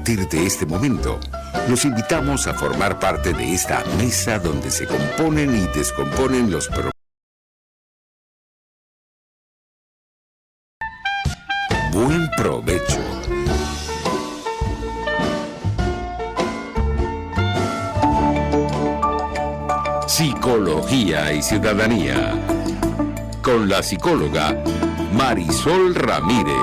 partir de este momento, los invitamos a formar parte de esta mesa donde se componen y descomponen los problemas. Buen provecho. Psicología y Ciudadanía, con la psicóloga Marisol Ramírez.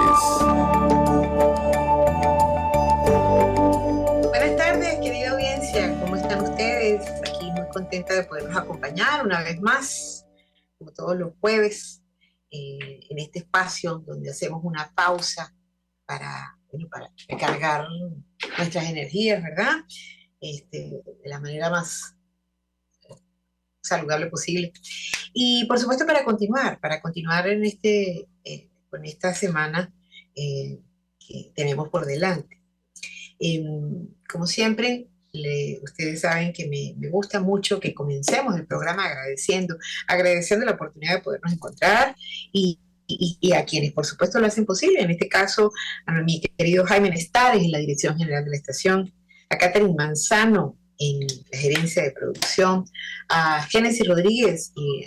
Buenas tardes, querida audiencia, ¿cómo están ustedes? Aquí muy contenta de poderlos acompañar una vez más, como todos los jueves, en este espacio donde hacemos una pausa para recargar nuestras energías, ¿verdad? De la manera más saludable posible. Y por supuesto para continuar en con esta semana que tenemos por delante. Como siempre, ustedes saben que me gusta mucho que comencemos el programa agradeciendo la oportunidad de podernos encontrar y a quienes por supuesto lo hacen posible, en este caso a mi querido Jaime Nestares en la dirección general de la estación, a Catherine Manzano en la gerencia de producción, a Génesis Rodríguez y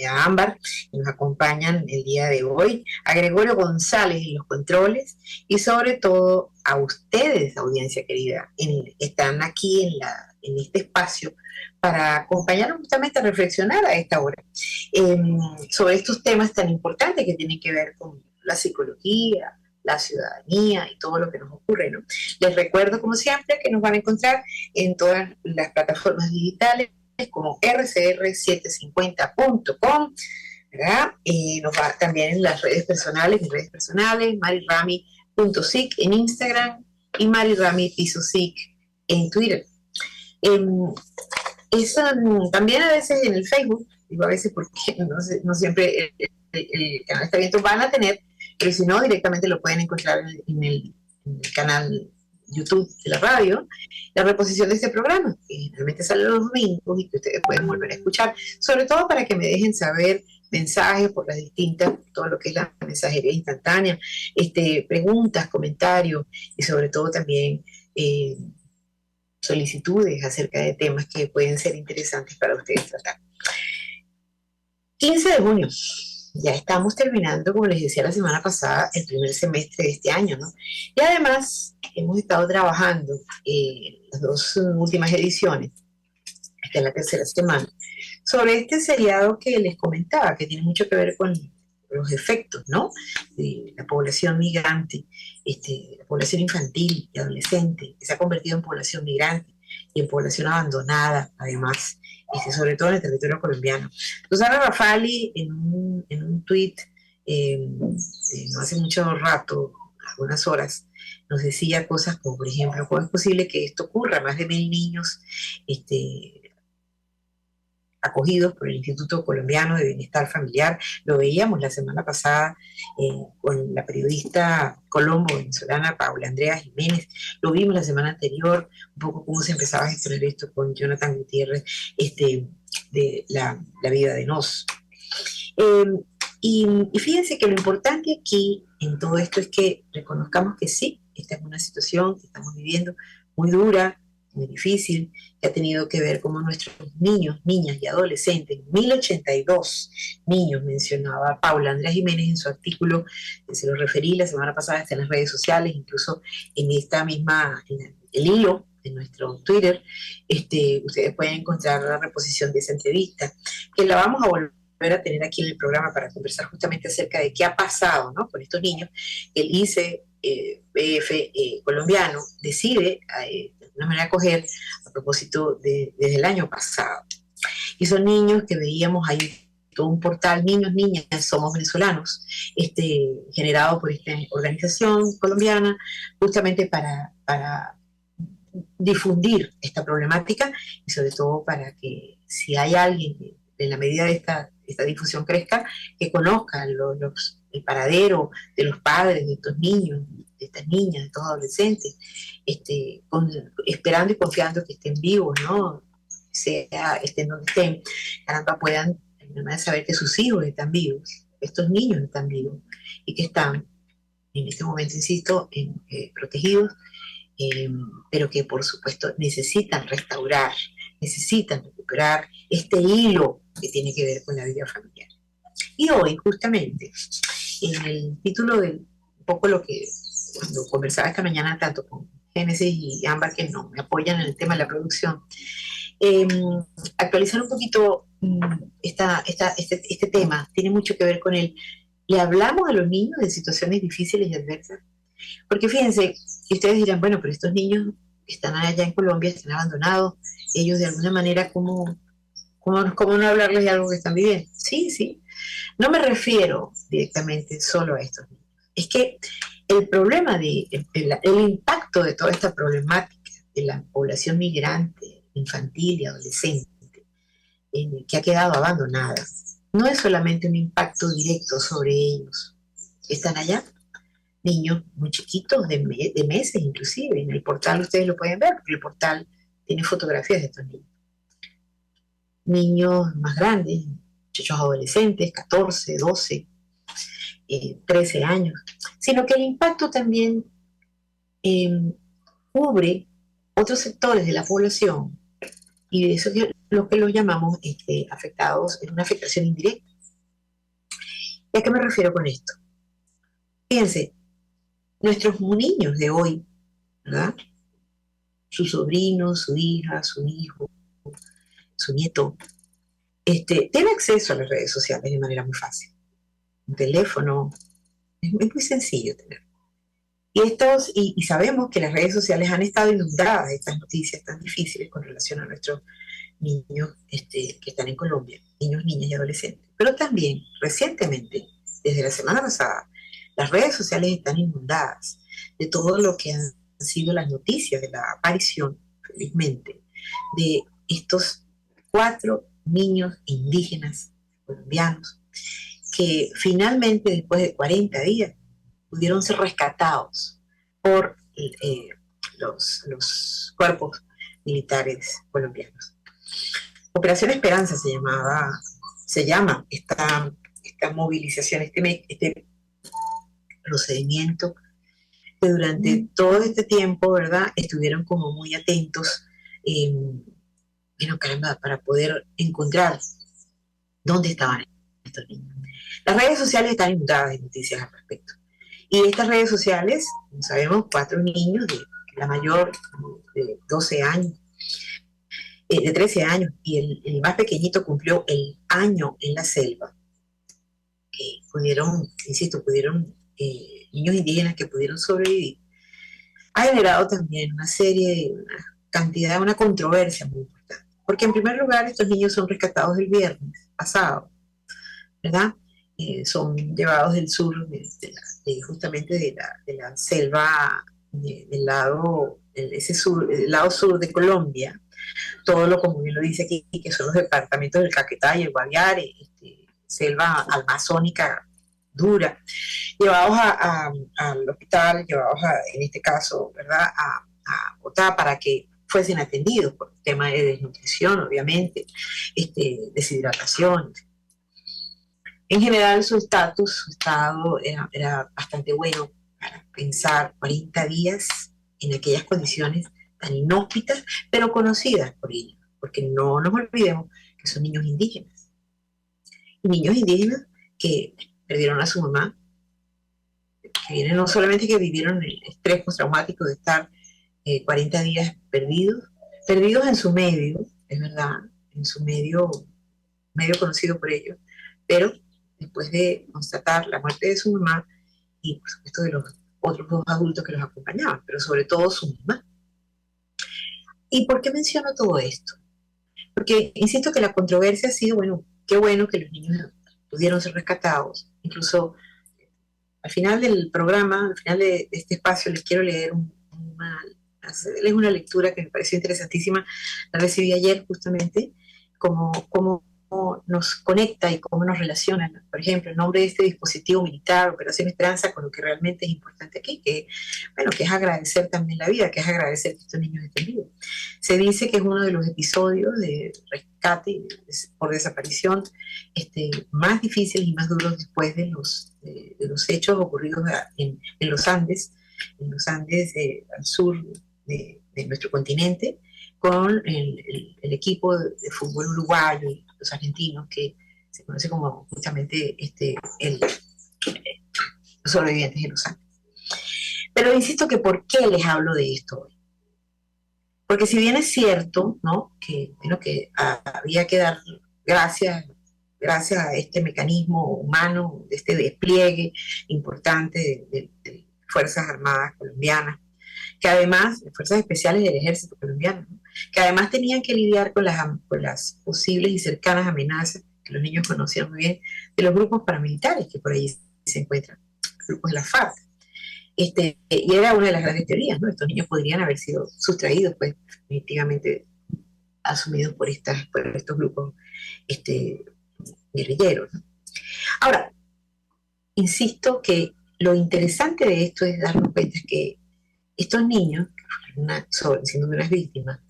a Ámbar, que nos acompañan el día de hoy, a Gregorio González en los controles y sobre todo a ustedes, audiencia querida, están aquí en este espacio para acompañarnos justamente a reflexionar a esta hora sobre estos temas tan importantes que tienen que ver con la psicología, la ciudadanía y todo lo que nos ocurre, ¿no? Les recuerdo, como siempre, que nos van a encontrar en todas las plataformas digitales como rcr750.com, ¿verdad? Nos va también en las redes personales, mis redes personales, marirami.sic en Instagram y marirami.sic en Twitter. También a veces en el Facebook, digo a veces porque no siempre el canal está abierto, van a tener, pero si no, directamente lo pueden encontrar en el canal YouTube de la radio, la reposición de este programa, que realmente sale los domingos y que ustedes pueden volver a escuchar, sobre todo para que me dejen saber mensajes por las distintas, todo lo que es la mensajería instantánea, preguntas, comentarios y sobre todo también solicitudes acerca de temas que pueden ser interesantes para ustedes tratar. 15 de junio. Ya estamos terminando, como les decía la semana pasada, el primer semestre de este año, ¿no? Y además hemos estado trabajando las dos últimas ediciones, esta es la tercera semana, sobre este seriado que les comentaba, que tiene mucho que ver con los efectos, ¿no? De la población migrante, la población infantil y adolescente, que se ha convertido en población migrante y en población abandonada, además, sobre todo en el territorio colombiano. Susana Rafali, en un tuit, no hace mucho rato, algunas horas, nos decía cosas como, por ejemplo, ¿cómo es posible que esto ocurra? Más de 1.000 niños acogidos por el Instituto Colombiano de Bienestar Familiar. Lo veíamos la semana pasada con la periodista colombo-venezolana Paula Andrea Jiménez, lo vimos la semana anterior, un poco cómo se empezaba a gestionar esto con Jonathan Gutiérrez, de la vida de Nos. Y fíjense que lo importante aquí en todo esto es que reconozcamos que sí, esta es una situación que estamos viviendo muy dura, muy difícil, que ha tenido que ver con nuestros niños, niñas y adolescentes, 1082 niños, mencionaba Paula Andrea Jiménez en su artículo, que se lo referí la semana pasada, está en las redes sociales, incluso en esta misma, en el hilo de nuestro Twitter, ustedes pueden encontrar la reposición de esa entrevista, que la vamos a volver a tener aquí en el programa para conversar justamente acerca de qué ha pasado, ¿no?, con estos niños. El ICBF colombiano decide de alguna manera acoger a propósito desde el año pasado. Y son niños que veíamos ahí todo un portal, Niños, Niñas, Somos Venezolanos, generado por esta organización colombiana, justamente para difundir esta problemática y sobre todo para que si hay alguien que en la medida de esta difusión crezca, que conozcan el paradero de los padres de estos niños, de estas niñas, de estos adolescentes, esperando y confiando que estén vivos, ¿no? Estén donde estén, caramba, puedan saber que sus hijos están vivos, estos niños están vivos y que están en este momento, insisto, protegidos eh, pero que por supuesto necesitan restaurar, necesitan recuperar este hilo que tiene que ver con la vida familiar. Y hoy, justamente, en el título de un poco lo que cuando conversaba esta mañana tanto con Génesis y Ámbar, que no me apoyan en el tema de la producción, eh, actualizar un poquito este tema, tiene mucho que ver con el, le hablamos a los niños de situaciones difíciles y adversas, porque fíjense, y ustedes dirán, bueno, pero estos niños que están allá en Colombia, están abandonados, ellos de alguna manera, ¿cómo no hablarles de algo que están viviendo? Sí, sí, no me refiero directamente solo a estos niños. Es que el problema el impacto de toda esta problemática de la población migrante, infantil y adolescente, que ha quedado abandonada, no es solamente un impacto directo sobre ellos. Están allá niños muy chiquitos, de meses inclusive. En el portal ustedes lo pueden ver, porque el portal tiene fotografías de estos niños. Niños más grandes, muchachos adolescentes, 14, 12, 13 años, sino que el impacto también eh, cubre otros sectores de la población y de eso es lo que lo llamamos afectados, es una afectación indirecta. ¿Y a qué me refiero con esto? Fíjense, nuestros niños de hoy, ¿verdad? Su sobrino, su hija, su hijo, su nieto, tiene acceso a las redes sociales de manera muy fácil. Un teléfono, es muy sencillo tener. Y sabemos que las redes sociales han estado inundadas de estas noticias tan difíciles con relación a nuestros niños que están en Colombia, niños, niñas y adolescentes. Pero también, recientemente, desde la semana pasada, las redes sociales están inundadas de todo lo que han sido las noticias de la aparición, felizmente, de estos 4 niños indígenas colombianos que finalmente, después de 40 días, pudieron ser rescatados por los cuerpos militares colombianos. Operación Esperanza se llama esta movilización, este procedimiento que durante todo este tiempo, ¿verdad?, estuvieron como muy atentos, bueno, caramba, para poder encontrar dónde estaban estos niños. Las redes sociales están inundadas de noticias al respecto. Y estas redes sociales, como sabemos, 4 niños, la mayor de 12 años, de 13 años, y el más pequeñito cumplió el año en la selva, niños indígenas que pudieron sobrevivir, ha generado también una controversia muy importante. Porque en primer lugar, estos niños son rescatados el viernes pasado, ¿verdad? Son llevados del sur, justamente de la selva, del lado, el lado sur de Colombia, todo lo como bien lo dice aquí, que son los departamentos del Caquetá y el Guaviare, selva amazónica dura, llevados al hospital, en este caso, ¿verdad?, a Bogotá para que fuesen atendidos por el tema de desnutrición, obviamente, deshidratación. En general, su estado era bastante bueno para pensar 40 días en aquellas condiciones tan inhóspitas, pero conocidas por ellos, porque no nos olvidemos que son niños indígenas. Y niños indígenas que perdieron a su mamá, no solamente que vivieron el estrés postraumático de estar 40 días perdidos en su medio, es verdad, en su medio conocido por ellos, pero después de constatar la muerte de su mamá y por supuesto de los otros 2 adultos que los acompañaban, pero sobre todo su mamá. ¿Y por qué menciono todo esto? Porque insisto que la controversia ha sido, bueno, qué bueno que los niños pudieron ser rescatados. Incluso al final del programa, al final de este espacio, les quiero leer hacerles una lectura que me pareció interesantísima. La recibí ayer justamente, como nos conecta y cómo nos relaciona, por ejemplo, el nombre de este dispositivo militar, Operación Esperanza, con lo que realmente es importante aquí, que es agradecer también la vida, que es agradecer que estos niños estén vivos. Se dice que es uno de los episodios de rescate por desaparición más difíciles y más duros después de los hechos ocurridos en los Andes, en los Andes al sur de nuestro continente, con el equipo de fútbol uruguayo y los argentinos, que se conoce como justamente los sobrevivientes de los Andes. Pero insisto que ¿por qué les hablo de esto hoy? Porque si bien es cierto, ¿no?, que, bueno, que había que dar gracias, gracias a este mecanismo humano, de este despliegue importante de Fuerzas Armadas colombianas, que además, de Fuerzas Especiales del Ejército colombiano, ¿no?, que además tenían que lidiar con las posibles y cercanas amenazas que los niños conocían muy bien de los grupos paramilitares que por ahí se encuentran, grupos de la FARC. Y era una de las grandes teorías, ¿no? Estos niños podrían haber sido sustraídos, pues, definitivamente asumidos por estos grupos guerrilleros, ¿no? Ahora, insisto que lo interesante de esto es darnos cuenta que estos niños, siendo unas víctimas,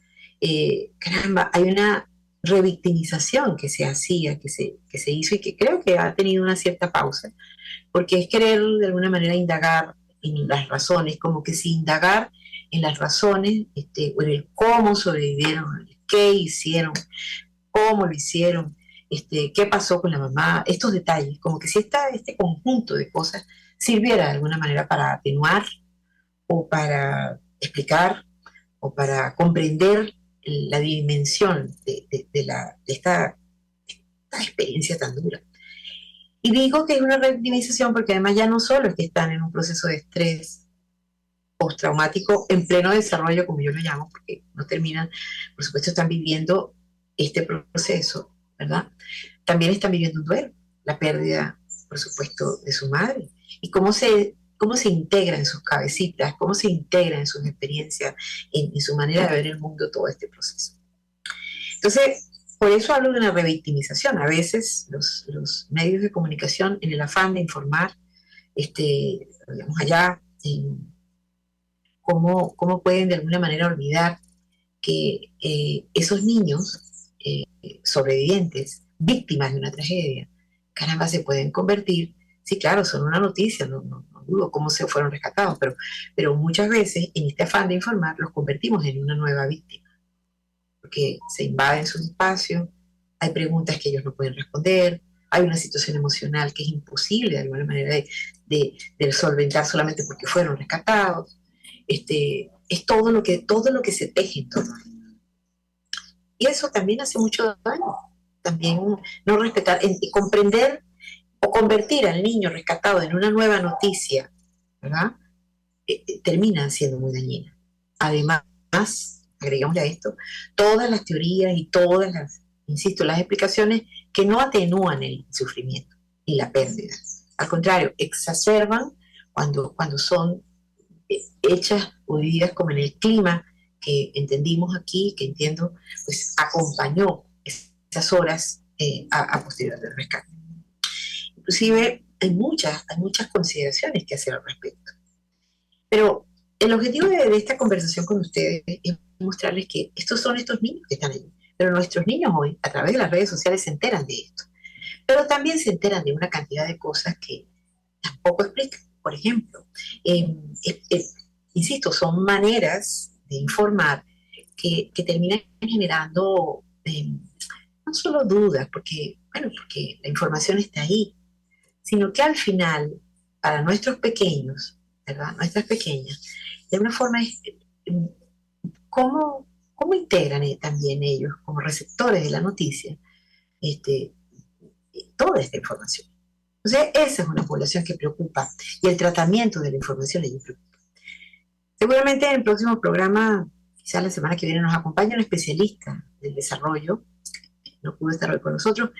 caramba, hay una revictimización que se hacía, que se hizo y que creo que ha tenido una cierta pausa, porque es querer de alguna manera indagar en las razones, como que si indagar en las razones, o en el cómo sobrevivieron, qué hicieron, cómo lo hicieron, qué pasó con la mamá, estos detalles, como que si este conjunto de cosas sirviera de alguna manera para atenuar o para explicar o para comprender la dimensión esta experiencia tan dura. Y digo que es una revictimización porque además ya no solo es que están en un proceso de estrés postraumático en pleno desarrollo, como yo lo llamo, porque no terminan, por supuesto están viviendo este proceso, ¿verdad? También están viviendo un duelo, la pérdida, por supuesto, de su madre. Y cómo se integra en sus cabecitas, cómo se integra en sus experiencias, en su manera de ver el mundo todo este proceso. Entonces, por eso hablo de una revictimización. A veces los medios de comunicación, en el afán de informar, digamos allá, cómo pueden de alguna manera olvidar que esos niños sobrevivientes, víctimas de una tragedia, caramba, se pueden convertir, sí, claro, son una noticia, no dudo cómo se fueron rescatados, pero muchas veces en este afán de informar los convertimos en una nueva víctima, porque se invaden sus espacios, hay preguntas que ellos no pueden responder, hay una situación emocional que es imposible de alguna manera de solventar solamente porque fueron rescatados. Es todo lo que se teje en torno a esto. Y eso también hace mucho daño. También no respetar y comprender o convertir al niño rescatado en una nueva noticia, ¿verdad? Termina siendo muy dañina. Además, agregámosle a esto, todas las teorías y todas insisto, las explicaciones que no atenúan el sufrimiento y la pérdida. Al contrario, exacerban cuando son hechas o vividas como en el clima que entendimos aquí, que entiendo, pues acompañó esas horas a posterior del rescate. Inclusive hay muchas consideraciones que hacer al respecto. Pero el objetivo de esta conversación con ustedes es mostrarles que estos son estos niños que están ahí. Pero nuestros niños hoy, a través de las redes sociales, se enteran de esto. Pero también se enteran de una cantidad de cosas que tampoco explican. Por ejemplo, insisto, son maneras de informar que terminan generando no solo dudas, porque la información está ahí, sino que al final, para nuestros pequeños, ¿verdad?, nuestras pequeñas, de alguna forma es cómo integran también ellos, como receptores de la noticia, toda esta información. Entonces, esa es una población que preocupa, y el tratamiento de la información les preocupa. Seguramente en el próximo programa, quizás la semana que viene, nos acompaña un especialista del desarrollo, no pudo estar hoy con nosotros,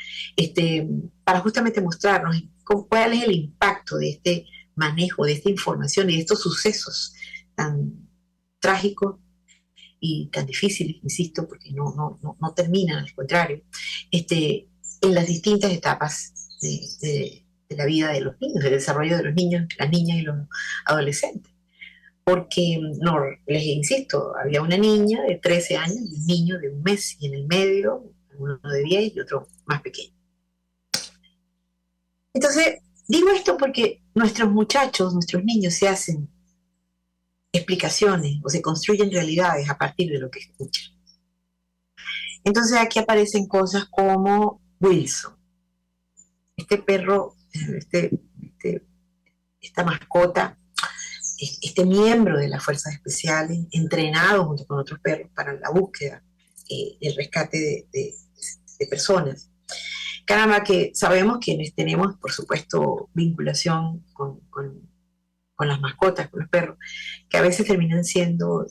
para justamente mostrarnos cuál es el impacto de este manejo, de esta información y de estos sucesos tan trágicos y tan difíciles, insisto, porque no terminan, al contrario, en las distintas etapas de la vida de los niños, del desarrollo de los niños, las niñas y los adolescentes. Porque, no, les insisto, había una niña de 13 años y un niño de 1 mes, y en el medio, uno de 10 y otro más pequeño. Entonces, digo esto porque nuestros muchachos, nuestros niños se hacen explicaciones o se construyen realidades a partir de lo que escuchan. Entonces aquí aparecen cosas como Wilson, este perro, esta mascota, este miembro de las fuerzas especiales, entrenado junto con otros perros para la búsqueda, el rescate de personas. Caramba, que sabemos quienes tenemos, por supuesto, vinculación con las mascotas, con los perros, que a veces terminan siendo,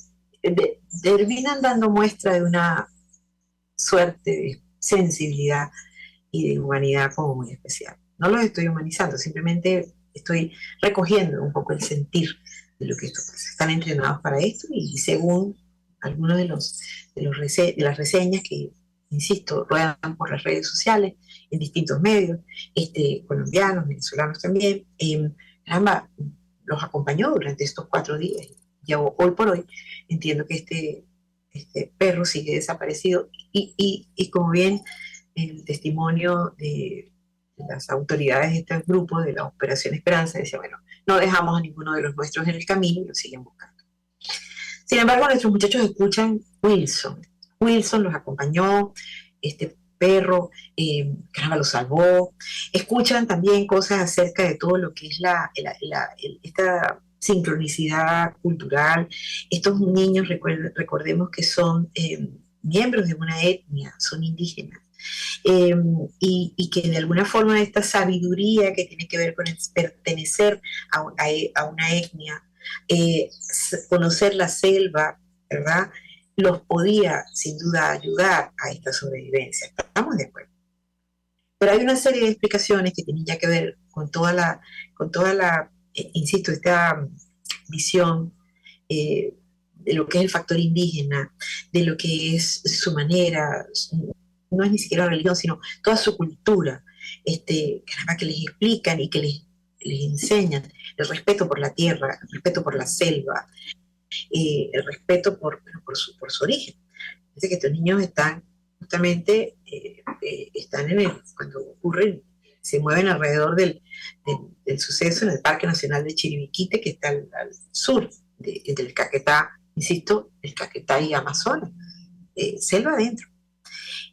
terminan dando muestra de una suerte de sensibilidad y de humanidad como muy especial. No los estoy humanizando, simplemente estoy recogiendo un poco el sentir de lo que esto pasa. Están entrenados para esto y según algunos de las reseñas que, insisto, ruedan por las redes sociales, en distintos medios, colombianos, venezolanos también, caramba, los acompañó durante estos 4 días. Ya hoy por hoy entiendo que este perro sigue desaparecido y como bien el testimonio de las autoridades de este grupo de la Operación Esperanza decía, bueno, no dejamos a ninguno de los nuestros en el camino y lo siguen buscando. Sin embargo, nuestros muchachos escuchan Wilson. Wilson los acompañó, este perro, caramba, lo salvó. Escuchan también cosas acerca de todo lo que es esta sincronicidad cultural. Estos niños, recordemos que son miembros de una etnia, son indígenas. Y que de alguna forma esta sabiduría que tiene que ver con pertenecer a una etnia, conocer la selva, ¿verdad? Los podía sin duda ayudar a esta sobrevivencia. Estamos de acuerdo. Pero hay una serie de explicaciones que tienen ya que ver con toda la insisto, esta visión de lo que es el factor indígena, de lo que es su manera, no es ni siquiera religión, sino toda su cultura, caramba, que les explican y que les enseñan el respeto por la tierra, el respeto por la selva, el respeto por su origen. Dice que estos niños están justamente, están cuando ocurren, se mueven alrededor del suceso en el Parque Nacional de Chiribiquite, que está al sur del Caquetá, insisto, el Caquetá y Amazonas, selva adentro.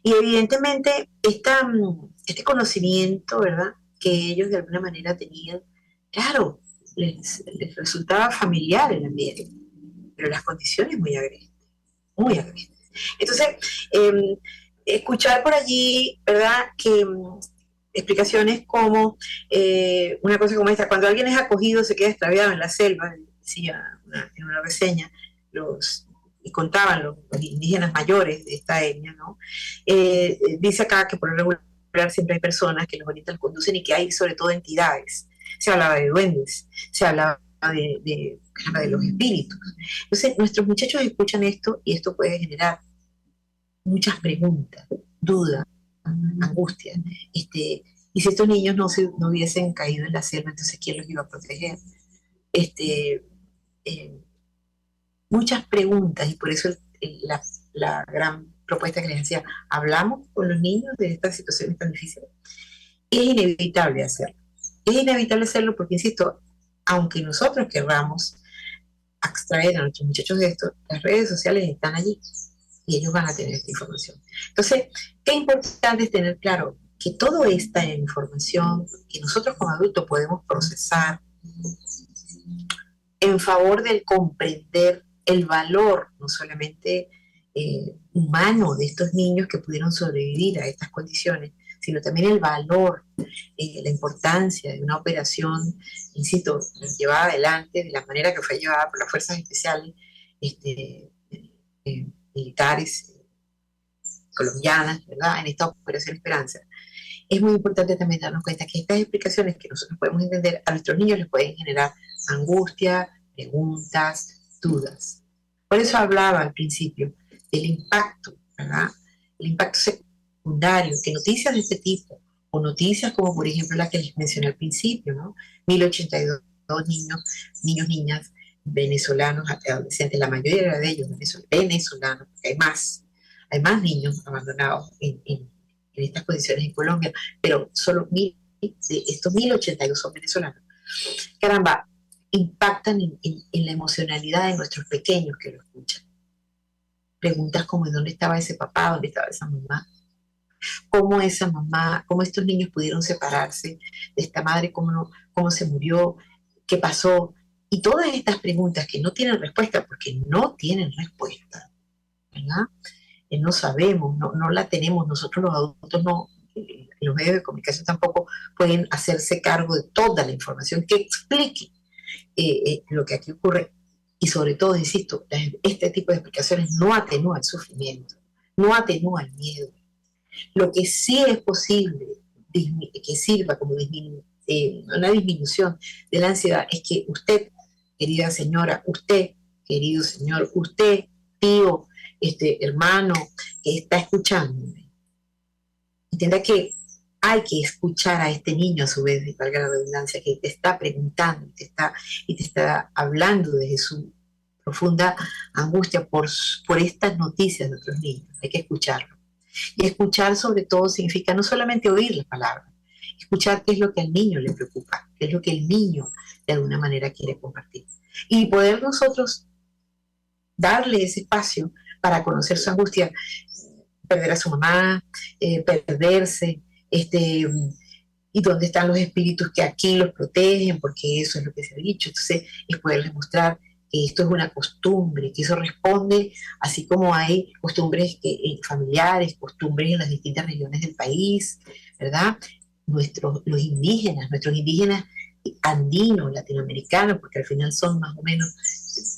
Y evidentemente este conocimiento, ¿verdad?, que ellos de alguna manera tenían, claro, les resultaba familiar el ambiente, pero las condiciones muy agrestes, muy agrestes. Entonces, escuchar por allí, ¿verdad?, que explicaciones como una cosa como esta, cuando alguien es acogido se queda extraviado en la selva, decía en una reseña, y contaban los indígenas mayores de esta etnia, ¿no? Dice acá que por lo regular siempre hay personas que los bonitas los conducen y que hay sobre todo entidades. Se hablaba de duendes, se hablaba de los espíritus. Entonces, nuestros muchachos escuchan esto y esto puede generar muchas preguntas, dudas, angustia. Y si estos niños no hubiesen caído en la selva, entonces ¿quién los iba a proteger? Muchas preguntas y por eso la gran propuesta que les hacía, hablamos con los niños de estas situaciones tan difíciles. Es inevitable hacerlo. Es inevitable hacerlo porque, insisto, aunque nosotros querramos extraer a nuestros muchachos de esto, las redes sociales están allí y ellos van a tener esta información. Entonces, qué importante es tener claro que toda esta información que nosotros como adultos podemos procesar en favor del comprender el valor, no solamente humano de estos niños que pudieron sobrevivir a estas condiciones, sino también el valor, la importancia de una operación, insisto, llevada adelante de la manera que fue llevada por las fuerzas especiales militares colombianas, ¿verdad?, en esta Operación Esperanza. Es muy importante también darnos cuenta que estas explicaciones que nosotros podemos entender a nuestros niños les pueden generar angustia, preguntas, dudas. Por eso hablaba al principio del impacto, ¿verdad?, el impacto secundario, que noticias de este tipo, o noticias como por ejemplo la que les mencioné al principio, ¿no? 1082 niñas venezolanos, adolescentes, la mayoría de ellos venezolanos, porque hay más niños abandonados en estas condiciones en Colombia, pero solo estos 1082 son venezolanos. Caramba, impactan en la emocionalidad de nuestros pequeños que lo escuchan. Preguntas como ¿dónde estaba ese papá? ¿Dónde estaba esa mamá? ¿Cómo esa mamá, cómo estos niños pudieron separarse de esta madre? ¿Cómo, no, cómo se murió? ¿Qué pasó? Y todas estas preguntas que no tienen respuesta, porque no tienen respuesta, ¿verdad? No sabemos, no la tenemos, nosotros los adultos no, los medios de comunicación tampoco pueden hacerse cargo de toda la información que explique lo que aquí ocurre. Y sobre todo, insisto, este tipo de explicaciones no atenúa el sufrimiento, no atenúa el miedo. Lo que sí es posible que sirva como una disminución de la ansiedad es que usted, querida señora, usted, querido señor, usted, tío, hermano, que está escuchándome, entienda que hay que escuchar a este niño a su vez, valga la redundancia, que te está preguntando y te está hablando desde su profunda angustia por estas noticias de otros niños. Hay que escucharlo. Y escuchar sobre todo significa no solamente oír las palabras, escuchar qué es lo que al niño le preocupa, qué es lo que el niño de alguna manera quiere compartir. Y poder nosotros darle ese espacio para conocer su angustia, perder a su mamá, perderse, y dónde están los espíritus que aquí los protegen, porque eso es lo que se ha dicho. Entonces, es poderles mostrar que esto es una costumbre, que eso responde, así como hay costumbres familiares, costumbres en las distintas regiones del país, ¿verdad? Nuestros indígenas andinos, latinoamericanos, porque al final son más o menos,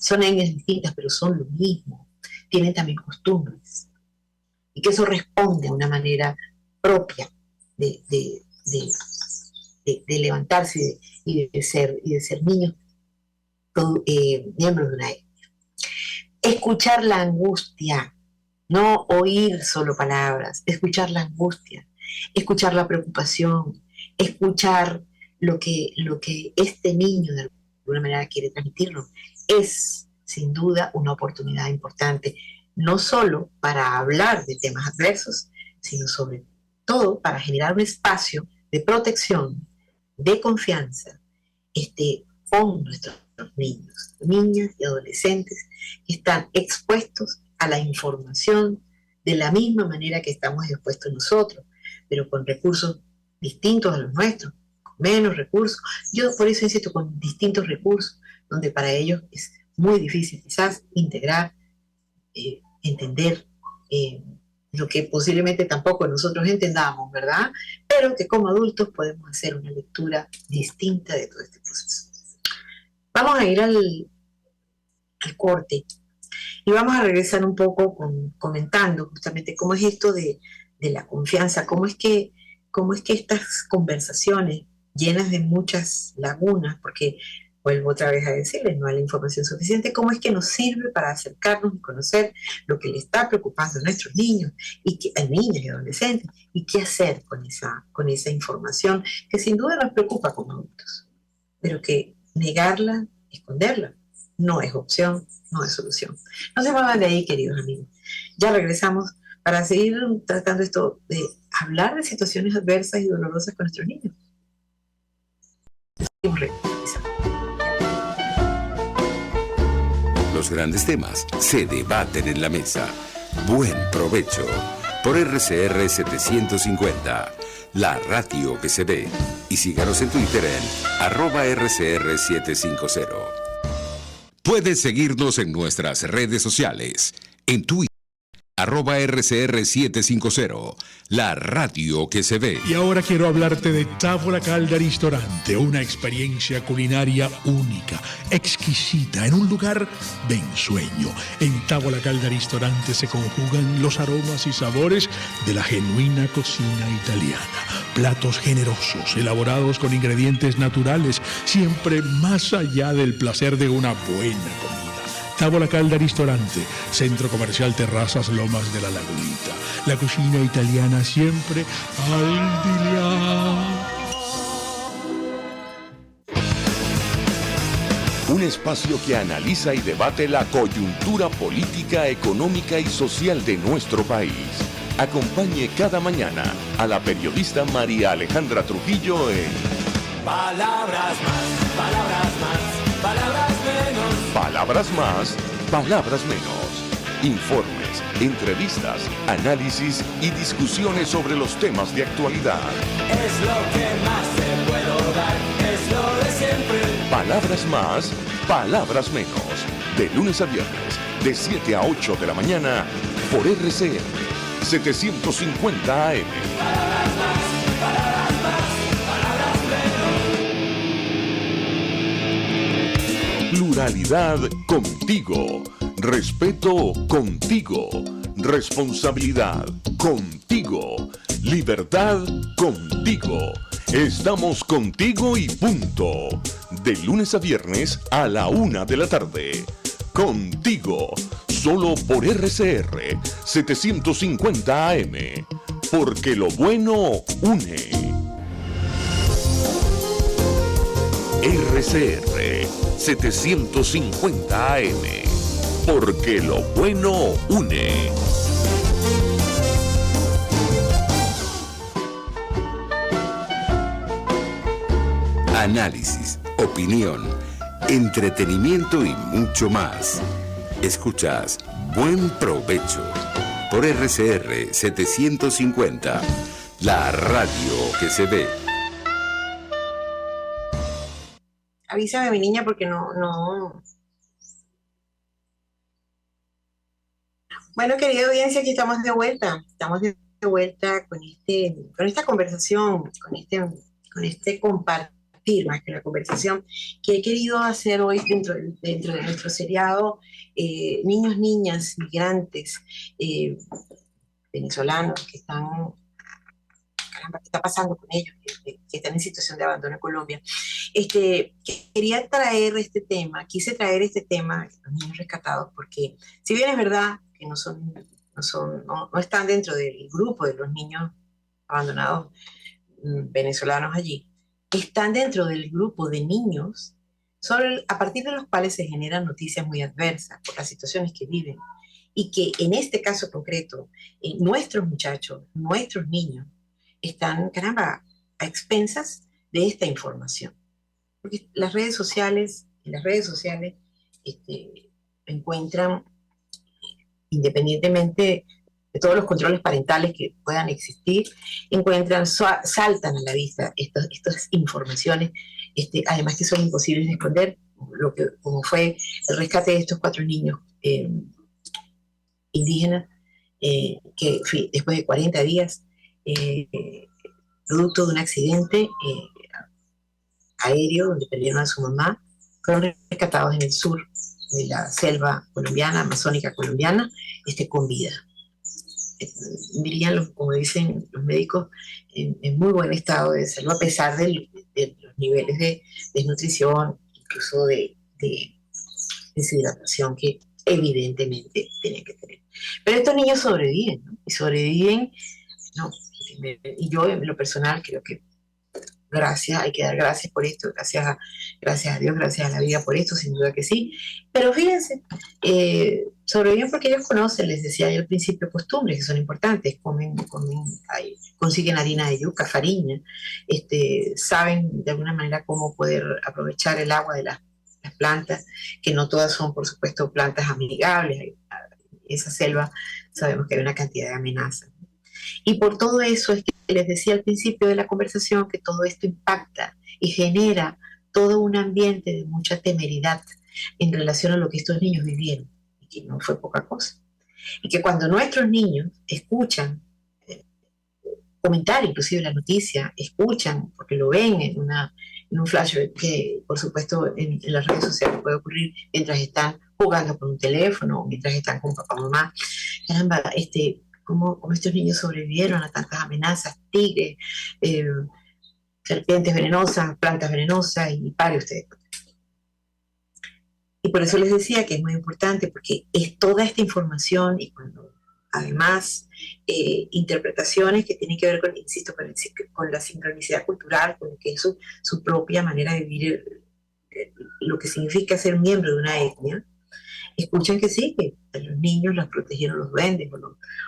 son etnias distintas, pero son lo mismo, tienen también costumbres, y que eso responde a una manera propia de levantarse y de ser niños, miembros de una etnia. Escuchar la angustia, no oír solo palabras, escuchar la angustia, escuchar la preocupación, escuchar lo que este niño de alguna manera quiere transmitirnos, es sin duda una oportunidad importante, no solo para hablar de temas adversos, sino sobre todo para generar un espacio de protección, de confianza, con nuestros niños, niñas y adolescentes que están expuestos a la información de la misma manera que estamos expuestos nosotros, pero con recursos distintos a los nuestros, con menos recursos. Yo por eso insisto, con distintos recursos, donde para ellos es muy difícil quizás integrar, entender lo que posiblemente tampoco nosotros entendamos, ¿verdad? Pero que como adultos podemos hacer una lectura distinta de todo este proceso. Vamos a ir al corte y vamos a regresar un poco comentando justamente cómo es esto de la confianza, cómo es que estas conversaciones llenas de muchas lagunas, porque vuelvo otra vez a decirles, no hay la información suficiente, cómo es que nos sirve para acercarnos y conocer lo que le está preocupando a nuestros niños, a niños y adolescentes, y qué hacer con esa información que sin duda nos preocupa como adultos, pero que negarla, esconderla, no es opción, no es solución. No se muevan de ahí, queridos amigos. Ya regresamos para seguir tratando esto de hablar de situaciones adversas y dolorosas con nuestros niños. Los grandes temas se debaten en la mesa. Buen provecho por RCR 750, la radio que se ve. Y síganos en Twitter en @RCR750. Puedes seguirnos en nuestras redes sociales. En Twitter, @RCR750, la radio que se ve. Y ahora quiero hablarte de Tavola Calda Ristorante, una experiencia culinaria única, exquisita, en un lugar de ensueño. En Tavola Calda Ristorante se conjugan los aromas y sabores de la genuina cocina italiana. Platos generosos, elaborados con ingredientes naturales, siempre más allá del placer de una buena comida. Tavola Calda Ristorante, Centro Comercial Terrazas Lomas de la Lagunita. La cocina italiana siempre al día. Un espacio que analiza y debate la coyuntura política, económica y social de nuestro país. Acompañe cada mañana a la periodista María Alejandra Trujillo en Palabras más, palabras más. Palabras más, palabras menos. Informes, entrevistas, análisis y discusiones sobre los temas de actualidad. Es lo que más te puedo dar, es lo de siempre. Palabras más, palabras menos. De lunes a viernes, de 7 a 8 de la mañana, por RCR 750 AM. Palabras más, palabras menos. Pluralidad contigo. Respeto contigo. Responsabilidad contigo. Libertad contigo. Estamos contigo y punto. De lunes a viernes a la 1 de la tarde. Contigo. Solo por RCR 750 AM. Porque lo bueno une. RCR 750 AM. Porque lo bueno une. Análisis, opinión, entretenimiento y mucho más. Escuchas Buen Provecho por RCR 750, la radio que se ve. Avísame, mi niña, porque no. Bueno, querida audiencia, aquí estamos de vuelta. Estamos de vuelta con esta conversación, con este compartir, más que la conversación, que he querido hacer hoy dentro de nuestro seriado Niños, Niñas, Migrantes, venezolanos que están, caramba, ¿qué está pasando con ellos? Que están en situación de abandono en Colombia. Quería traer quise traer este tema, los niños rescatados, porque si bien es verdad que no están dentro del grupo de los niños abandonados venezolanos allí, están dentro del grupo de niños a partir de los cuales se generan noticias muy adversas por las situaciones que viven, y que en este caso concreto, nuestros muchachos, nuestros niños, están, caramba, a expensas de esta información. Porque en las redes sociales encuentran, independientemente de todos los controles parentales que puedan existir, saltan a la vista estas informaciones, además que son imposibles de esconder, como fue el rescate de estos 4 niños indígenas, que después de 40 días, producto de un accidente aéreo donde perdieron a su mamá, fueron rescatados en el sur de la selva colombiana, amazónica colombiana, con vida. Dirían, como dicen los médicos, en muy buen estado de salud, a pesar de los niveles de desnutrición, incluso de deshidratación que evidentemente tienen que tener. Pero estos niños sobreviven, ¿no? Y sobreviven, ¿no? Y yo en lo personal creo que hay que dar gracias por esto, gracias a Dios, gracias a la vida por esto, sin duda que sí. Pero fíjense, sobreviven porque ellos conocen, les decía yo al principio, costumbres que son importantes, consiguen harina de yuca, farina, saben de alguna manera cómo poder aprovechar el agua de las plantas, que no todas son, por supuesto, plantas amigables. En esa selva sabemos que hay una cantidad de amenazas. Y por todo eso es que les decía al principio de la conversación que todo esto impacta y genera todo un ambiente de mucha temeridad en relación a lo que estos niños vivieron, y que no fue poca cosa. Y que cuando nuestros niños escuchan, comentar inclusive la noticia, escuchan, porque lo ven en un flash que por supuesto en las redes sociales puede ocurrir mientras están jugando con un teléfono, mientras están con papá o mamá, caramba, cómo estos niños sobrevivieron a tantas amenazas, tigres, serpientes venenosas, plantas venenosas, y pare usted. Y por eso les decía que es muy importante, porque es toda esta información, y cuando además interpretaciones que tienen que ver con, insisto, con la sincronicidad cultural, con lo que es su propia manera de vivir, lo que significa ser miembro de una etnia, escuchan que sí, que a los niños los protegieron los duendes,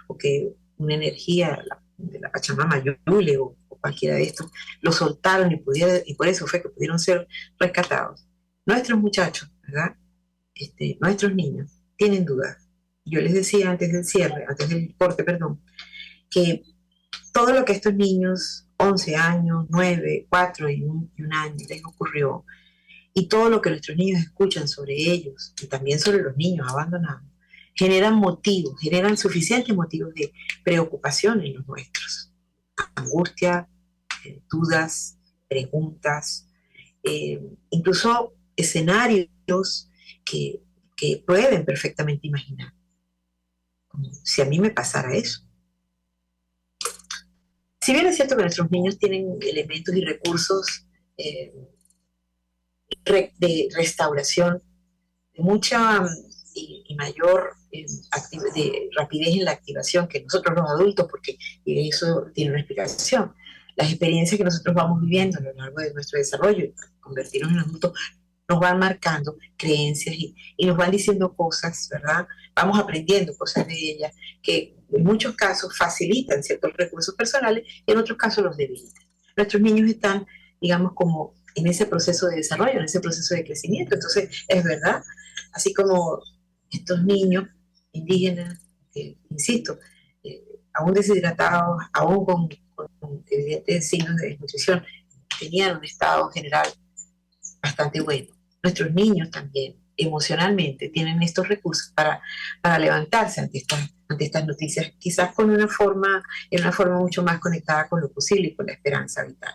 o que una energía de la Pachamama, Yule, o cualquiera de estos, los soltaron y por eso fue que pudieron ser rescatados. nuestros muchachos, ¿verdad? Nuestros niños tienen dudas. Yo les decía antes del cierre, antes del corte, perdón, que todo lo que a estos niños, 11 años, 9, 4 y un año, les ocurrió, y todo lo que nuestros niños escuchan sobre ellos, y también sobre los niños abandonados, generan motivos, generan suficientes motivos de preocupación en los nuestros. Angustia, dudas, preguntas, incluso escenarios que pueden perfectamente imaginar. Como si a mí me pasara eso. Si bien es cierto que nuestros niños tienen elementos y recursos de restauración, de mucha y mayor de rapidez en la activación que nosotros los adultos, porque eso tiene una explicación. Las experiencias que nosotros vamos viviendo a lo largo de nuestro desarrollo, convertirnos en adultos, nos van marcando creencias y nos van diciendo cosas, ¿verdad? Vamos aprendiendo cosas de ellas que en muchos casos facilitan ciertos recursos personales y en otros casos los debilitan. Nuestros niños están, digamos, como en ese proceso de desarrollo, en ese proceso de crecimiento. Entonces, es verdad, así como estos niños indígenas, insisto, aún deshidratados, aún con evidentes signos de desnutrición, tenían un estado general bastante bueno. Nuestros niños también, emocionalmente, tienen estos recursos para levantarse ante estas noticias, quizás en una forma mucho más conectada con lo posible y con la esperanza vital.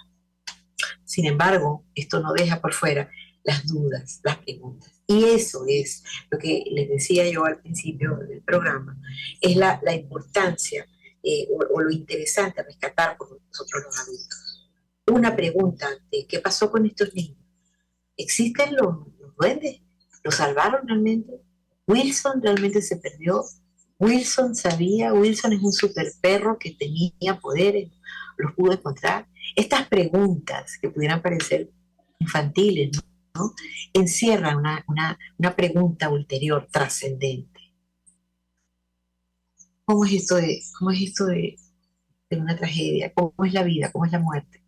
Sin embargo, esto no deja por fuera las dudas, las preguntas. Y eso es lo que les decía yo al principio del programa, es la importancia o lo interesante a rescatar por nosotros los adultos. Una pregunta de qué pasó con estos niños. ¿Existen los duendes? ¿Los salvaron realmente? ¿Wilson realmente se perdió? ¿Wilson sabía? ¿Wilson es un super perro que tenía poderes? ¿Los pudo encontrar? Estas preguntas que pudieran parecer infantiles, ¿no? Encierran una pregunta ulterior, trascendente. ¿Cómo es esto de una tragedia? ¿Cómo es la vida? ¿Cómo es la muerte?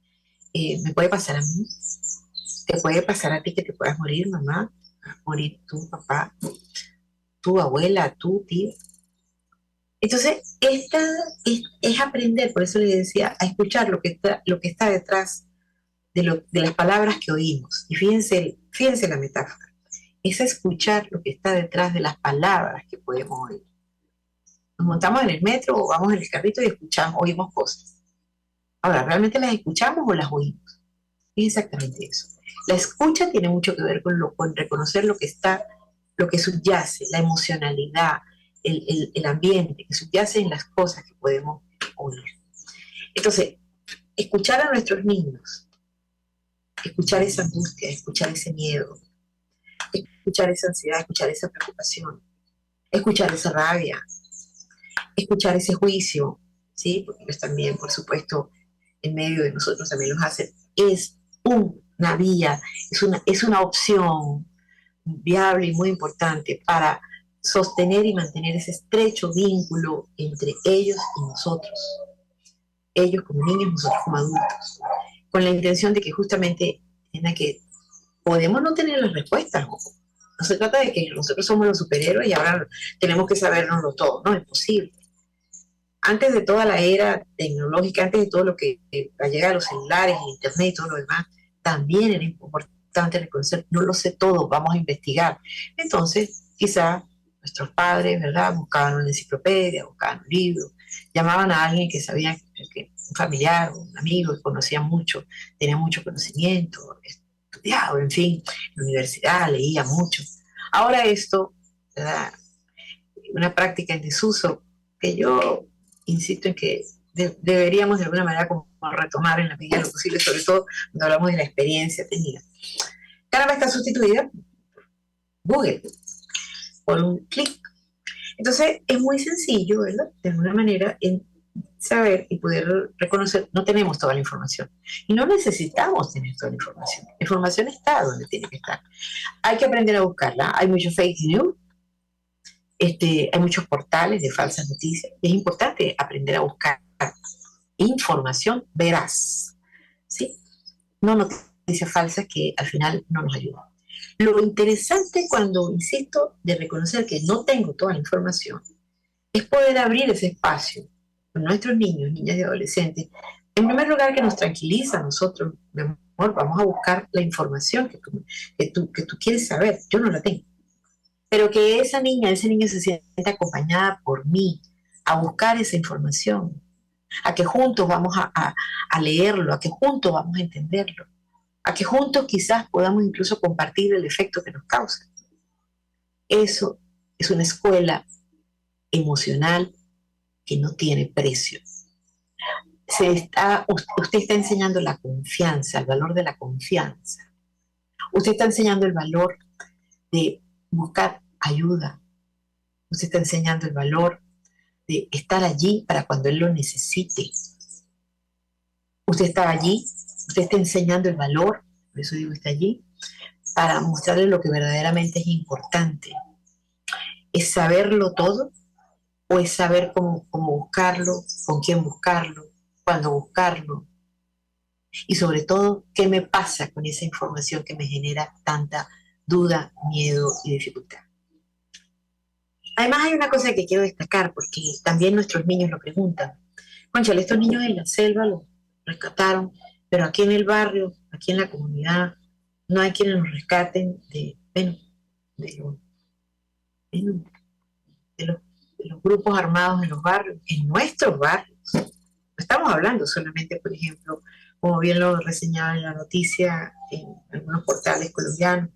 ¿Me puede pasar a mí? ¿Te puede pasar a ti que te puedas morir, mamá? ¿Morir tú, papá? ¿Tu abuela? ¿Tu tío? Entonces, esta es aprender, por eso le decía, a escuchar lo que está detrás de las palabras que oímos. Y fíjense la metáfora. Es escuchar lo que está detrás de las palabras que podemos oír. Nos montamos en el metro o vamos en el carrito y oímos cosas. Ahora, ¿realmente las escuchamos o las oímos? Es exactamente eso. La escucha tiene mucho que ver con reconocer lo que subyace, la emocionalidad, el ambiente que subyace en las cosas que podemos oír. Entonces, escuchar a nuestros niños, escuchar esa angustia, escuchar ese miedo, escuchar esa ansiedad, escuchar esa preocupación, escuchar esa rabia, escuchar ese juicio, ¿sí? Porque ellos también, por supuesto, en medio de nosotros también los hacen. Es una vía, es una opción viable y muy importante para sostener y mantener ese estrecho vínculo entre ellos y nosotros. Ellos como niños, nosotros como adultos. Con la intención de que justamente podemos no tener las respuestas. No se trata de que nosotros somos los superhéroes y ahora tenemos que sabernoslo todo. No, es posible. Antes de toda la era tecnológica, antes de todo lo que va a llegar a los celulares, el internet y todo lo demás, también era importante reconocer, no lo sé todo, vamos a investigar. Entonces, quizá nuestros padres, ¿verdad?, buscaban una enciclopedia, buscaban un libro, llamaban a alguien que sabía, un familiar, un amigo que conocía mucho, tenía mucho conocimiento, estudiado, en fin, en la universidad, leía mucho. Ahora esto, ¿verdad?, una práctica en desuso que yo insisto en que deberíamos de alguna manera como retomar en la medida de lo posible, sobre todo cuando hablamos de la experiencia tenida. Cada vez está sustituida por Google, por un clic. Entonces es muy sencillo, ¿verdad?, de alguna manera, en saber y poder reconocer, no tenemos toda la información y no necesitamos tener toda la información. La información está donde tiene que estar. Hay que aprender a buscarla. Hay mucho fake news, hay muchos portales de falsas noticias y es importante aprender a buscar información veraz, ¿sí? No noticias falsas que al final no nos ayudan. Lo interesante cuando, insisto, de reconocer que no tengo toda la información, es poder abrir ese espacio con nuestros niños, niñas y adolescentes. En primer lugar, que nos tranquiliza a nosotros, mi amor, vamos a buscar la información que tú quieres saber, yo no la tengo. Pero que esa niña, ese niño se sienta acompañada por mí a buscar esa información, a que juntos vamos a leerlo, a que juntos vamos a entenderlo, a que juntos quizás podamos incluso compartir el efecto que nos causa. Eso es una escuela emocional que no tiene precio. Usted está enseñando la confianza, el valor de la confianza. Usted está enseñando el valor de buscar ayuda. Usted está enseñando el valor de estar allí para cuando él lo necesite. Usted está allí, usted está enseñando el valor, por eso digo está allí, para mostrarle lo que verdaderamente es importante. ¿Es saberlo todo? ¿O es saber cómo buscarlo, con quién buscarlo, cuándo buscarlo? Y sobre todo, ¿qué me pasa con esa información que me genera tanta duda, miedo y dificultad? Además hay una cosa que quiero destacar, porque también nuestros niños lo preguntan. Cónchale, estos niños en la selva los rescataron, pero aquí en el barrio, aquí en la comunidad, no hay quienes nos rescaten de los grupos armados en los barrios, en nuestros barrios. No estamos hablando solamente, por ejemplo, como bien lo reseñaba en la noticia en algunos portales colombianos,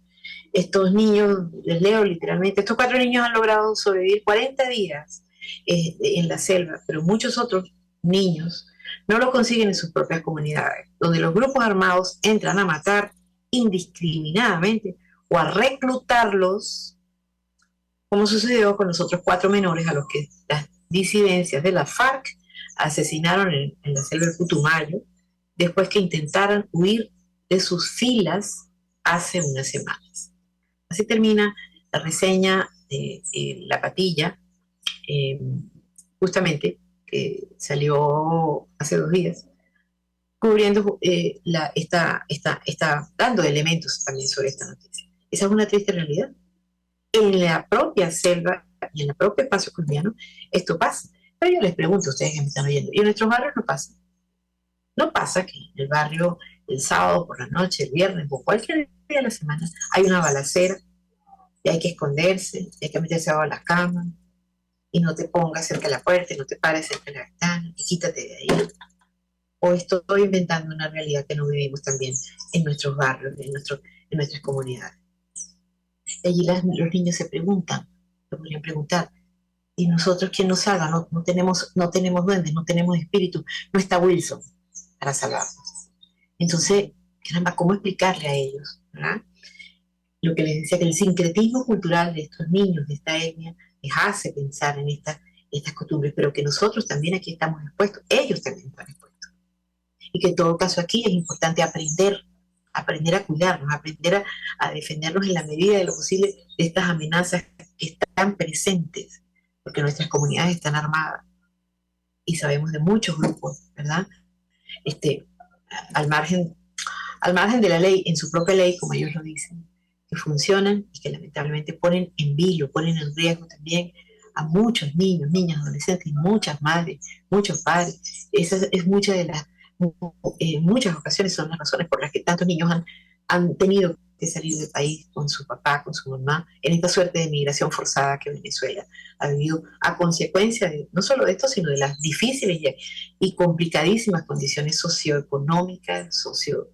estos niños, les leo literalmente, estos 4 niños han logrado sobrevivir 40 días en la selva, pero muchos otros niños no lo consiguen en sus propias comunidades, donde los grupos armados entran a matar indiscriminadamente o a reclutarlos, como sucedió con los otros 4 menores a los que las disidencias de la FARC asesinaron en la selva del Putumayo, después que intentaran huir de sus filas hace unas semanas. Así termina la reseña de La Patilla, justamente, que salió hace 2 días, cubriendo, está dando elementos también sobre esta noticia. Esa es una triste realidad. En la propia selva y en el propio espacio colombiano, esto pasa. Pero yo les pregunto a ustedes que me están oyendo, ¿y en nuestros barrios no pasa? No pasa que en el barrio el sábado por la noche, el viernes o cualquier día de la semana hay una balacera y hay que esconderse, hay que meterse abajo de la cama y no te pongas cerca de la puerta y no te pares cerca de la ventana y quítate de ahí. O estoy inventando una realidad que no vivimos también en nuestros barrios, en nuestras comunidades. Y allí los niños se preguntan, se podrían preguntar, ¿y nosotros quién nos salva? No tenemos duendes, no tenemos espíritu, no está Wilson para salvarnos. Entonces, caramba, ¿cómo explicarle a ellos? ¿Verdad? Lo que les decía, que el sincretismo cultural de estos niños, de esta etnia, les hace pensar en estas costumbres, pero que nosotros también aquí estamos expuestos, ellos también están expuestos. Y que en todo caso aquí es importante aprender a cuidarnos, aprender a defendernos en la medida de lo posible de estas amenazas que están presentes, porque nuestras comunidades están armadas y sabemos de muchos grupos, ¿verdad? Al margen de la ley, en su propia ley, como ellos lo dicen, que funcionan y que lamentablemente ponen en vilo, ponen en riesgo también a muchos niños, niñas, adolescentes, muchas madres, muchos padres. Esa es muchas ocasiones son las razones por las que tantos niños han tenido que salir del país con su papá, con su mamá, en esta suerte de migración forzada que Venezuela ha vivido a consecuencia de, no solo de esto, sino de las difíciles y complicadísimas condiciones socioeconómicas,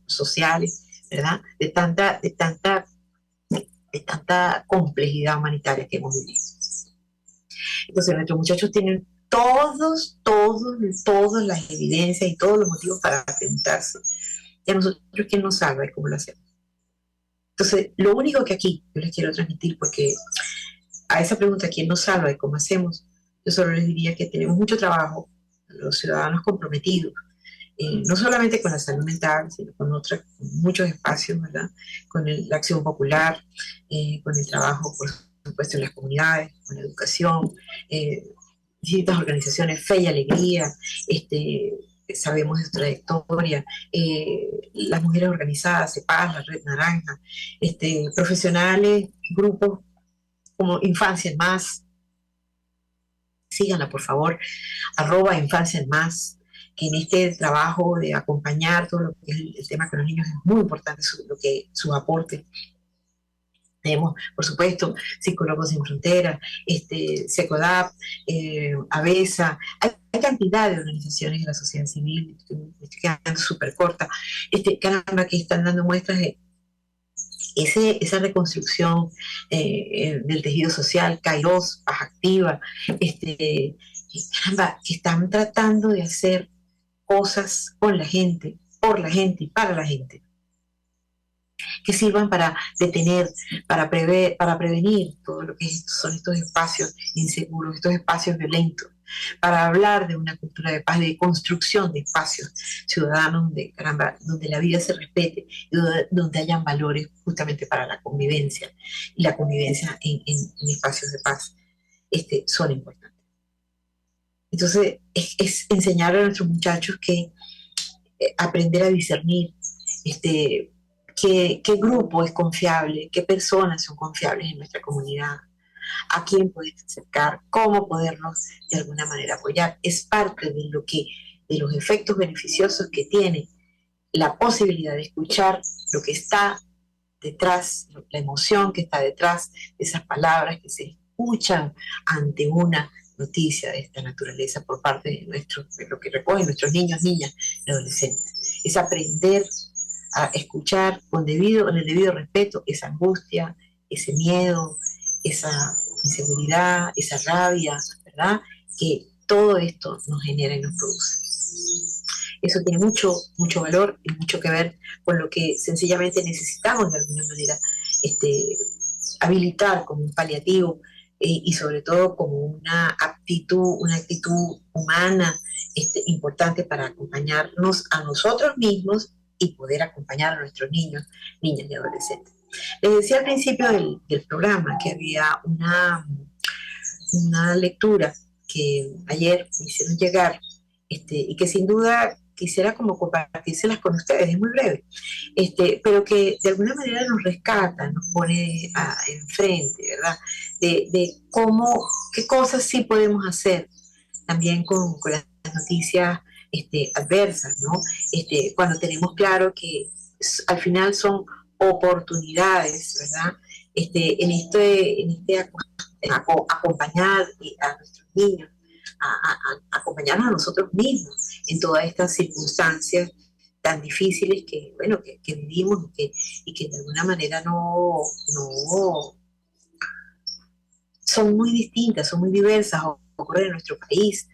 sociales, ¿verdad? De tanta complejidad humanitaria que hemos vivido. Entonces nuestros muchachos tienen todas las evidencias y todos los motivos para enfrentarse. Y a nosotros, ¿quién nos salva y cómo lo hacemos? Entonces, lo único que aquí yo les quiero transmitir, porque a esa pregunta, ¿quién nos salva y cómo hacemos? Yo solo les diría que tenemos mucho trabajo, los ciudadanos comprometidos, no solamente con la salud mental, sino con muchos espacios, ¿verdad? Con la acción popular, con el trabajo, por supuesto, en las comunidades, con la educación, distintas organizaciones, Fe y Alegría, sabemos de su trayectoria, las mujeres organizadas, CEPAS, la Red Naranja, profesionales, grupos como Infancia en Más, síganla por favor, @Infancia en Más, que en este trabajo de acompañar todo lo que es el tema con los niños es muy importante sus aportes. Tenemos, por supuesto, Psicólogos Sin Fronteras, SECODAP, ABESA, hay cantidad de organizaciones de la sociedad civil, me estoy quedando súper corta, caramba, que están dando muestras de esa reconstrucción del tejido social, Kairos, Paz Activa, caramba, que están tratando de hacer cosas con la gente, por la gente y para la gente, que sirvan para detener, para prevenir todo lo que son estos espacios inseguros, estos espacios violentos, para hablar de una cultura de paz, de construcción de espacios ciudadanos donde la vida se respete y donde hayan valores justamente para la convivencia, y la convivencia en espacios de paz son importantes. Entonces, es enseñar a nuestros muchachos que aprender a discernir qué grupo es confiable, qué personas son confiables en nuestra comunidad, a quién puedes acercar, cómo podernos de alguna manera apoyar. Es parte de los efectos beneficiosos que tiene la posibilidad de escuchar lo que está detrás, la emoción que está detrás de esas palabras que se escuchan ante una noticia de esta naturaleza por parte de lo que recogen nuestros niños, niñas y adolescentes. Es aprender a escuchar con el debido respeto esa angustia, ese miedo, esa inseguridad, esa rabia, ¿verdad? Que todo esto nos genera y nos produce. Eso tiene mucho, mucho valor y mucho que ver con lo que sencillamente necesitamos de alguna manera habilitar como un paliativo y sobre todo como una actitud humana importante para acompañarnos a nosotros mismos y poder acompañar a nuestros niños, niñas y adolescentes. Les decía al principio del programa que había una lectura que ayer me hicieron llegar y que sin duda quisiera como compartírselas con ustedes, es muy breve, pero que de alguna manera nos rescata, nos pone enfrente, ¿verdad? De qué cosas sí podemos hacer también con las noticias adversas, ¿no? Cuando tenemos claro que al final son oportunidades, ¿verdad? Acompañar a nuestros niños, acompañarnos a nosotros mismos en todas estas circunstancias tan difíciles que, bueno, que vivimos y que de alguna manera no son muy distintas, son muy diversas, ocurren en nuestro país.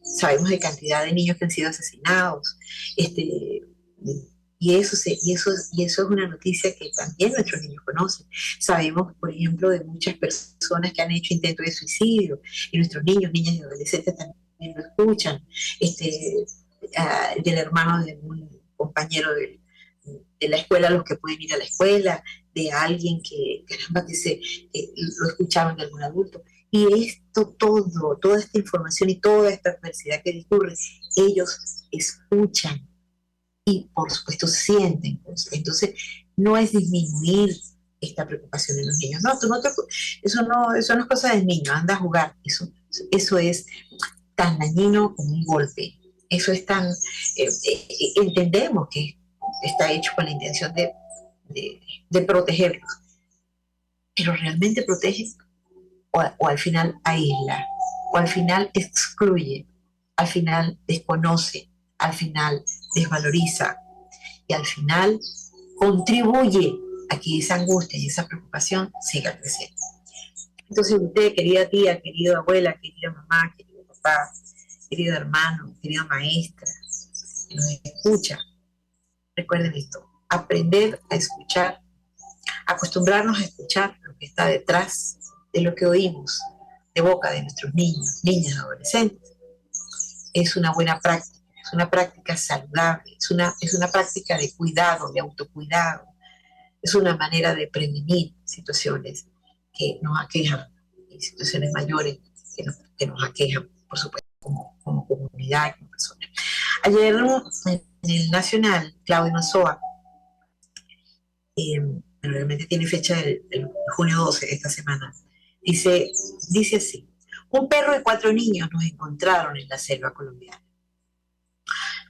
Sabemos de cantidad de niños que han sido asesinados, y eso es una noticia que también nuestros niños conocen. Sabemos, por ejemplo, de muchas personas que han hecho intentos de suicidio, y nuestros niños, niñas y adolescentes también lo escuchan, del hermano de un compañero de la escuela, los que pueden ir a la escuela, de alguien que lo escuchaban de algún adulto. Y toda esta información y toda esta adversidad que discurre, ellos escuchan y por supuesto sienten. Entonces no es disminuir esta preocupación en los niños. No, eso no es cosa del niño, anda a jugar. Eso es tan dañino como un golpe. Eso es tan... entendemos que está hecho con la intención de protegerlos, pero realmente protege o al final aísla, o al final excluye, al final desconoce, al final desvaloriza y al final contribuye a que esa angustia y esa preocupación siga creciendo. Entonces usted, querida tía, querida abuela, querida mamá, querido papá, querido hermano, querida maestra, que nos escucha, recuerden esto: aprender a escuchar, acostumbrarnos a escuchar lo que está detrás de lo que oímos de boca de nuestros niños, niñas, adolescentes. Es una buena práctica, es una práctica saludable, es una práctica de cuidado, de autocuidado, es una manera de prevenir situaciones que nos aquejan, y situaciones mayores que nos aquejan, por supuesto, como comunidad, como personas. Ayer en el Nacional, Claudio Nozoa, realmente tiene fecha del junio 12 esta semana, dice así: un perro y 4 niños nos encontraron en la selva colombiana.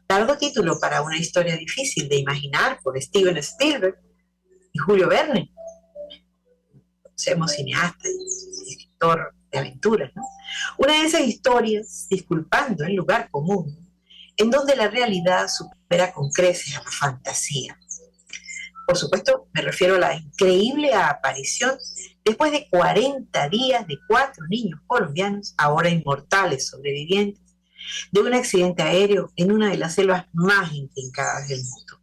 Largo título para una historia difícil de imaginar por Steven Spielberg y Julio Verne. Somos cineasta y escritor de aventuras, ¿no? Una de esas historias, disculpando el lugar común, en donde la realidad supera con creces a la fantasía. Por supuesto, me refiero a la increíble aparición, después de 40 días, de 4 niños colombianos, ahora inmortales sobrevivientes, de un accidente aéreo en una de las selvas más intrincadas del mundo.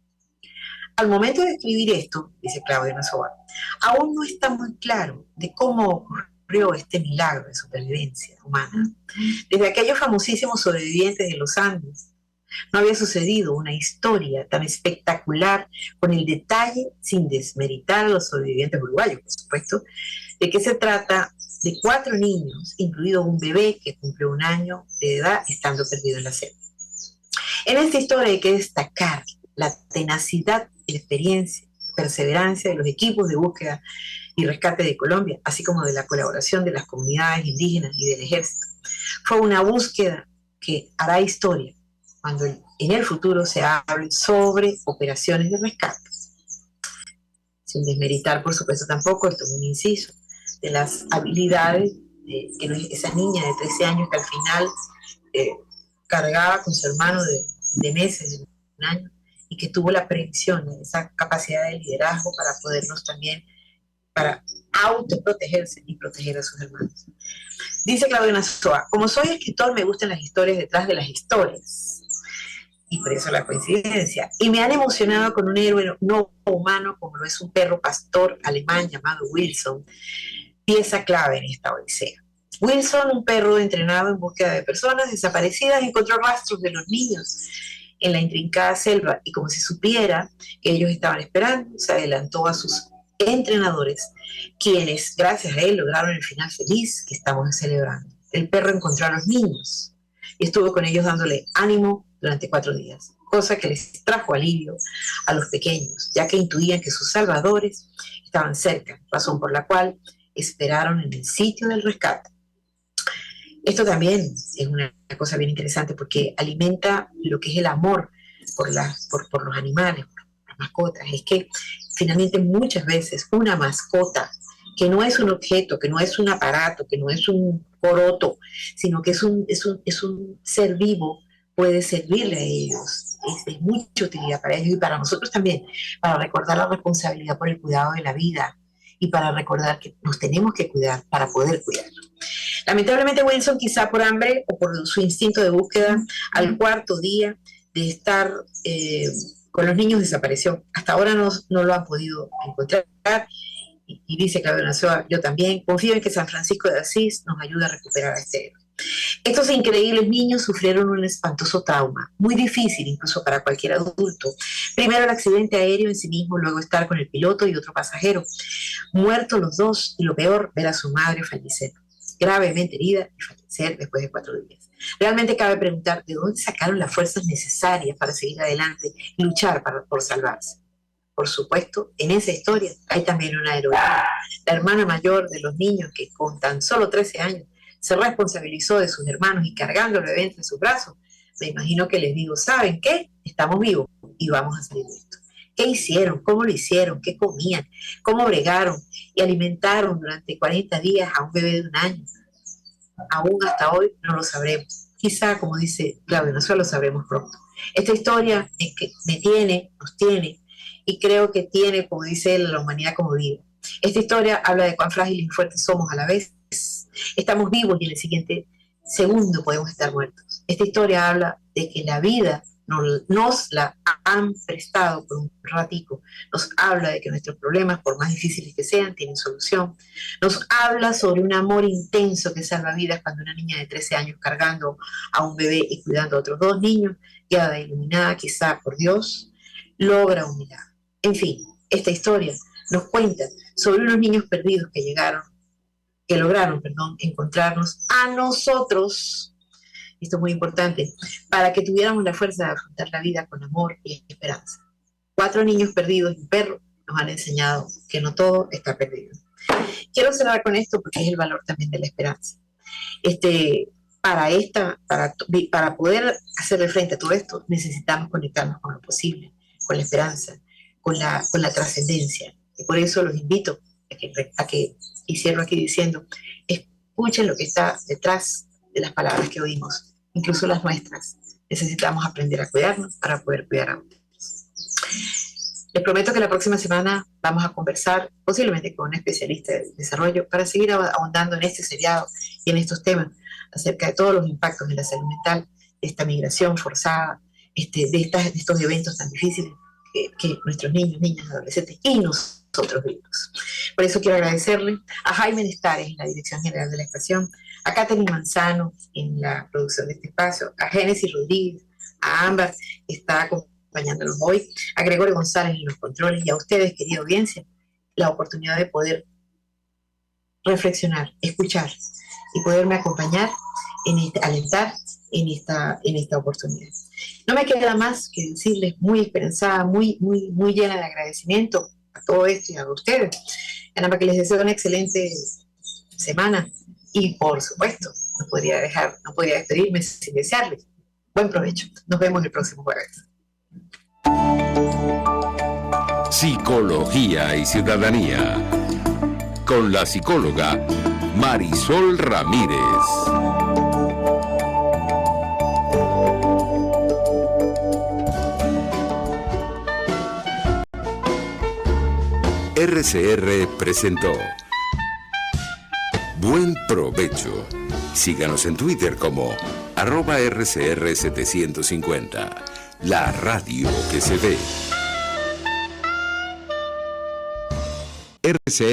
Al momento de escribir esto, dice Claudio Nozoa, aún no está muy claro de cómo ocurrió este milagro de supervivencia humana. Desde aquellos famosísimos sobrevivientes de los Andes, no había sucedido una historia tan espectacular, con el detalle, sin desmeritar a los sobrevivientes uruguayos, por supuesto, de que se trata de 4 niños, incluido un bebé que cumplió 1 año de edad estando perdido en la selva. En esta historia hay que destacar la tenacidad, la experiencia, la perseverancia de los equipos de búsqueda y rescate de Colombia, así como de la colaboración de las comunidades indígenas y del ejército. Fue una búsqueda que hará historia cuando en el futuro se hable sobre operaciones de rescate. Sin desmeritar, por supuesto, tampoco, esto es un inciso, de las habilidades de esa niña de 13 años que al final cargaba con su hermano de meses, de 1 año, y que tuvo la previsión, esa capacidad de liderazgo para podernos también, para autoprotegerse y proteger a sus hermanos. Dice Claudio Nozoa: como soy escritor, me gustan las historias detrás de las historias. Y por eso la coincidencia. Y me han emocionado con un héroe no humano como lo es un perro pastor alemán llamado Wilson, pieza clave en esta odisea. Wilson, un perro entrenado en búsqueda de personas desaparecidas, encontró rastros de los niños en la intrincada selva y, como si supiera que ellos estaban esperando, se adelantó a sus entrenadores, quienes, gracias a él, lograron el final feliz que estamos celebrando. El perro encontró a los niños y estuvo con ellos dándole ánimo durante 4 días, cosa que les trajo alivio a los pequeños, ya que intuían que sus salvadores estaban cerca, razón por la cual esperaron en el sitio del rescate. Esto también es una cosa bien interesante porque alimenta lo que es el amor por los animales, por las mascotas. Es que finalmente muchas veces una mascota, que no es un objeto, que no es un aparato, que no es un coroto, sino que es un ser vivo, puede servirle a ellos, es de mucha utilidad para ellos y para nosotros también, para recordar la responsabilidad por el cuidado de la vida y para recordar que nos tenemos que cuidar para poder cuidarlo. Lamentablemente Wilson, quizá por hambre o por su instinto de búsqueda, al 4.º día de estar con los niños desapareció. Hasta ahora no lo han podido encontrar. Y dice Claudio Nozoa: yo también confío en que San Francisco de Asís nos ayude a recuperar a este héroe. Estos increíbles niños sufrieron un espantoso trauma, muy difícil incluso para cualquier adulto. Primero el accidente aéreo en sí mismo, luego estar con el piloto y otro pasajero, muertos los dos, y lo peor, ver a su madre fallecer, gravemente herida y fallecer después de 4 días. Realmente cabe preguntar de dónde sacaron las fuerzas necesarias para seguir adelante y luchar por salvarse. Por supuesto, en esa historia hay también una heroína, la hermana mayor de los niños que con tan solo 13 años se responsabilizó de sus hermanos y cargando al bebé entre sus brazos. Me imagino que les digo: ¿saben qué? Estamos vivos y vamos a salir de esto. ¿Qué hicieron? ¿Cómo lo hicieron? ¿Qué comían? ¿Cómo bregaron y alimentaron durante 40 días a un bebé de 1 año? Aún hasta hoy no lo sabremos. Quizá, como dice Claudio Nozoa, lo sabremos pronto. Esta historia es que nos tiene, y creo que tiene, como dice él, a la humanidad como viva. Esta historia habla de cuán frágiles y fuertes somos a la vez. Estamos vivos y en el siguiente segundo podemos estar muertos. Esta historia habla de que la vida nos la han prestado por un ratico. Nos habla de que nuestros problemas, por más difíciles que sean, tienen solución. Nos habla sobre un amor intenso que salva vidas cuando una niña de 13 años cargando a un bebé y cuidando a otros 2 niños, guiada e iluminada quizá por Dios, logra un milagro. En fin, esta historia nos cuenta sobre unos niños perdidos que lograron encontrarnos a nosotros esto es muy importante, para que tuviéramos la fuerza de afrontar la vida con amor y esperanza. 4 niños perdidos y un perro nos han enseñado que no todo está perdido. Quiero cerrar con esto porque es el valor también de la esperanza. Para poder hacerle frente a todo esto, necesitamos conectarnos con lo posible, con la esperanza, con la trascendencia. Y por eso los invito a que, y cierro aquí diciendo, escuchen lo que está detrás de las palabras que oímos, incluso las nuestras. Necesitamos aprender a cuidarnos para poder cuidar a otros. Les prometo que la próxima semana vamos a conversar posiblemente con un especialista de desarrollo para seguir ahondando en este seriado y en estos temas acerca de todos los impactos de la salud mental, de esta migración forzada, de estos eventos tan difíciles que nuestros niños, niñas, adolescentes y nosotros vivimos. Por eso quiero agradecerle a Jaime Nestares en la Dirección General de la Estación, a Catherine Manzano en la producción de este espacio, a Génesis Rodríguez, a Ámbar, que está acompañándonos hoy, a Gregorio González en los controles y a ustedes, querida audiencia, la oportunidad de poder reflexionar, escuchar y poderme acompañar, alentar en esta oportunidad. No me queda más que decirles muy esperanzada, muy llena de agradecimiento a todo esto y a ustedes. Nada más que les deseo una excelente semana y por supuesto no podría despedirme sin desearles buen provecho. Nos vemos el próximo jueves. Psicología y Ciudadanía con la psicóloga Marisol Ramírez. RCR presentó Buen Provecho. Síganos en Twitter como @RCR750, la radio que se ve. RCR